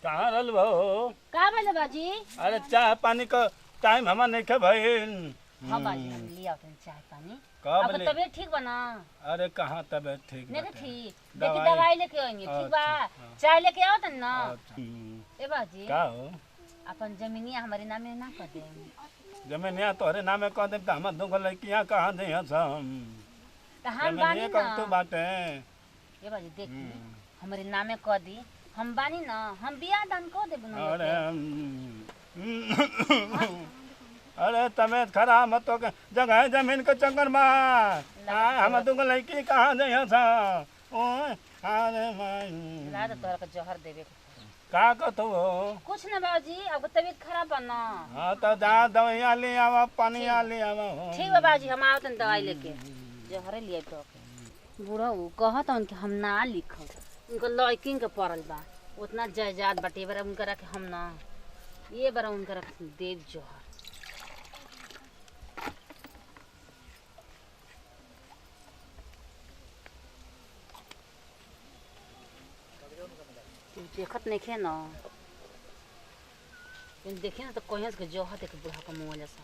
कहाँ रहल बहो? का भइल बाजी? अरे चाय पानी का टाइम हमार नहीं खे भइल। हाँ बाजी हम लिया चाय पानी। कब अब ले? तबीयत ठीक बना? अरे कहाँ तबीयत ठीक नहीं बाटे। ठीक। देखी दवाई लेके आएंगे ठीक बा? अच्छा, चाय लेके आओ तन ना। अच्छा। ए बाजी का हो? अपन जमीनिया हमारे नामे ना कर दे। जमीनिया तोहरे नामे कह देब त हमर दुगो लड़कियां कहाँ दे हम? तो हम बानी जमीनिया ना। कब तो बाटे। ए बाजी देखी हमारे नामे कर दी। हम बानी ना, हम बियाह दान कर देब ना। अरे अरे तबियत खराब मत तो जगह जमीन के चक्कर में हम दुगो लड़की कहाँ दे ओए अरे माई ला तो तोरा के जहर देवे के। का कहतो हो? कुछ ना बाजी अब तबीयत खराब बा ना। हाँ तो जा दवाइया ले आवा पानी ले आवा। ठीक बा बाजी हम आवतन दवाई लेके। जहरे लिए तो बूढ़ा उ कहत उनके हम ना लिखब। उनका लड़किन के पड़ल बा उतना जायदाद बाटे बरा उनका रखे हम ना ये बरा उनका रख देव जहर। देखत नहीं खे ना देखे ना तो कहीं से जहर देख बूढ़ा का मुँह जैसा।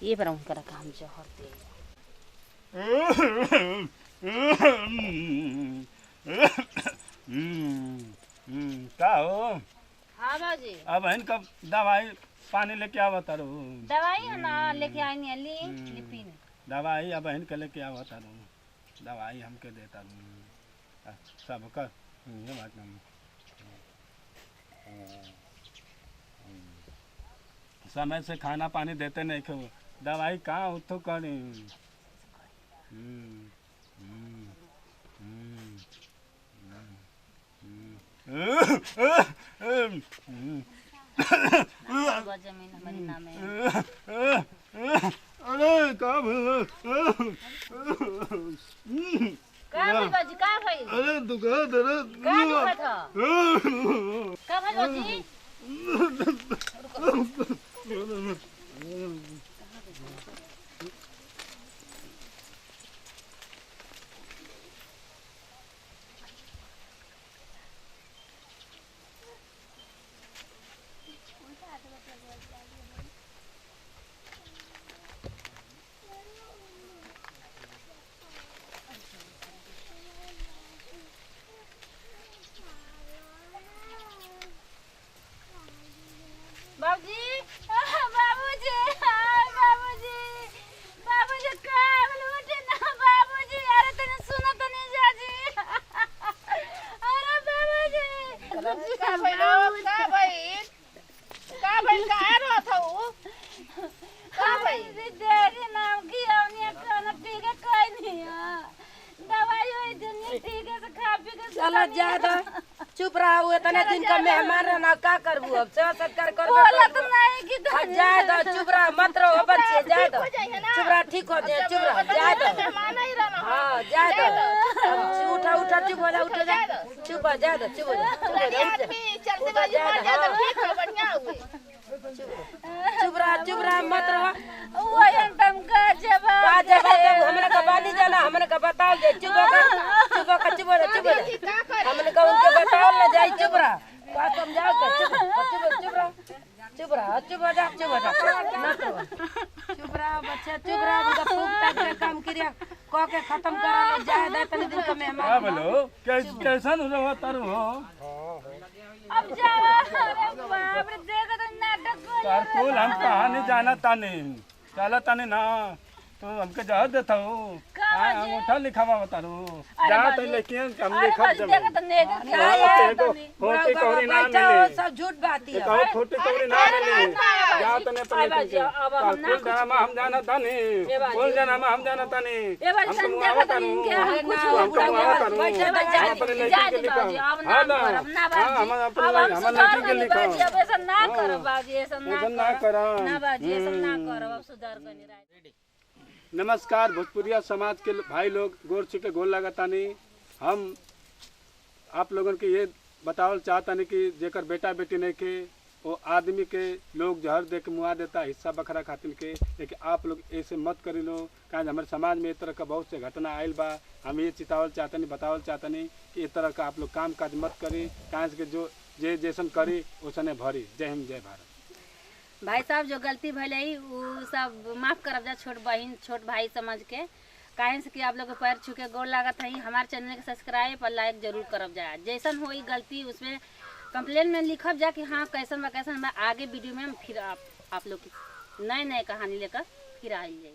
ये बरा उनका रखा हम जहर दे। का हो? हाँ बाजी अब इनका दवाई पानी लेके आवा तारू। दवाई है ना लेके आएंगे ली पी में। दवाई अब इनके लेके आवा तारू। दवाई हमके दे तारू सबका ये बात नहीं। समय से खाना पानी देते नहीं खो दवाई कहाँ उठो करी। जमीन हमारे नाम है। अरे कब का भाई बाजी का भाई? अरे दुकान अरे का दुखत था? का भाई बाजी? बाबूजी बाबूजी बाबूजी बाबूजी का उठे ना बाबूजी। अरे तने सुनो तो नहीं जाजी। अरे बाबूजी का भइलो का भइल का रो थौ का भइल देखी नाम की हमने खाना पी के कोई नहीं है। दवाई होई दुनिया ठीक है से खा पी के चला जा दो चुप रहा हुए तने दिन का मेहमान रहना का करबू अब सेवा सत्कार कर बोला तो नहीं कि जा दो चुप रहा मत रहो बच्चे जा दो चुप रहा ठीक हो जाए चुप रहा जा दो मेहमान ही रहना। हां जा दो उठा उठा चुप हो जा उठ जा चुप हो जा दो चुप हो जा आदमी चलते बाजी मर जाए तो ठीक है बढ़िया हुए। चुप रहा मत रहो वो एकदम का जवाब हमने का बानी जाना हमने का बताओ दे चुप हो हमने का उनके बताओ ना जाई चुप रहा का समझाओ के चुप रहा ना करो चुप रहा बच्चा चुप रहा उनका फूक तक के काम करिया को के खत्म करा ले जाए दे तने दिन का मेहमान का बोलो कैसन रहो तारू हो? अब जावा। अरे बाप रे देखो तो नाटक को तार कुल हम कहाँ नहीं जाना तानी चला तानी ना तो हमके जहर देता हूँ अंगूठा लिखावा बतारू जा तो लेकिन हम लिखा जब देखो तो नहीं खोटी कौड़ी ना मिली सब झूठ बाती है कहो खोटी कौड़ी ना मिली जा तो ने पले तुमके कुल जाना हम जाना तानी कुल जाना हम जाना तानी ये बार हमको देखो मुआवा तो तानू इनके हम कुछ हमको मुआवा तानू जा अपने जा लड़की के लिखा अब ना हाँ ना करब ना बाजी। हम अपने अब हम हमारे लड़की के लिखा बाजी अब ऐसा ना करो बाजी ऐसा ऐसा ना ना करा ना बाजी ऐसा ना करो अब सुधार करनी रहा। नमस्कार भोजपुरिया समाज के भाई लोग गोर छुके गोल लगातानी हम आप लोगन के ये बतावल चाहतनी कि जेकर बेटा बेटी नहीं के वो आदमी के लोग जहर दे के मुआ देता हिस्सा बखरा खातिर के, लेकिन आप लोग ऐसे मत करी लो। कारण हमारे समाज में इस तरह का बहुत से घटना आयल बा। हम ये चितावल चाहतनी बतावल चाहतनी कि इस तरह का आप लोग काम काज मत करी। कारण के जो जे जैसन करी वैसने भरी। जय हिंद जय भारत। भाई साहब जो गलती भले वो सब माफ़ करब जा, छोट बहन छोट भाई समझ के। काहे से कि आप लोग के पैर छू के गोड़ लागत है। हमारे चैनल के सब्सक्राइब और लाइक जरूर करब जा। जैसन होई गलती उसमें कंप्लेन में लिखब जा कि हाँ कैसन बा कैसन। आगे वीडियो में हम फिर आप लोग की नए नए कहानी लेकर फिर आई जाए।